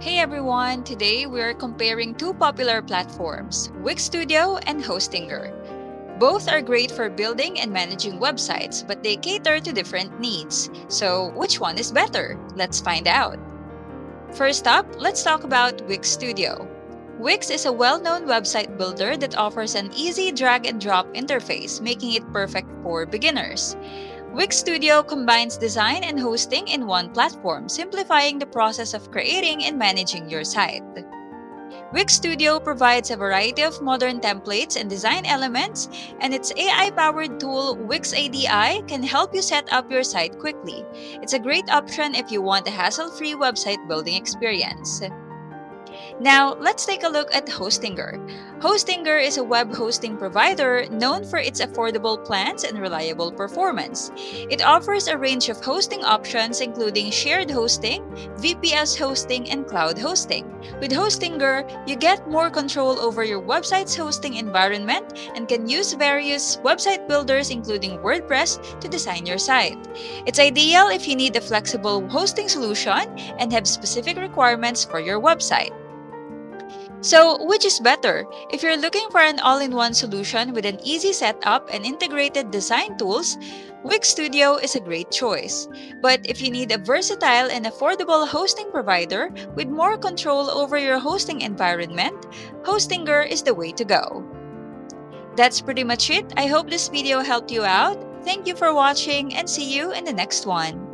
Hey everyone, today we are comparing two popular platforms, Wix Studio and Hostinger. Both are great for building and managing websites, but they cater to different needs. So, which one is better? Let's find out. First up, let's talk about Wix Studio. Wix is a well known website builder that offers an easy drag and drop interface, making it perfect for beginners. Wix Studio combines design and hosting in one platform, simplifying the process of creating and managing your site. Wix Studio provides a variety of modern templates and design elements, and its AI powered tool Wix ADI can help you set up your site quickly. It's a great option if you want a hassle free website building experience. Now, let's take a look at Hostinger. Hostinger is a web hosting provider known for its affordable plans and reliable performance. It offers a range of hosting options including shared hosting, VPS hosting, and cloud hosting. With Hostinger, you get more control over your website's hosting environment and can use various website builders including WordPress to design your site. It's ideal if you need a flexible hosting solution and have specific requirements for your website. So, which is better? If you're looking for an all in one solution with an easy setup and integrated design tools, Wix Studio is a great choice. But if you need a versatile and affordable hosting provider with more control over your hosting environment, Hostinger is the way to go. That's pretty much it. I hope this video helped you out. Thank you for watching and see you in the next one.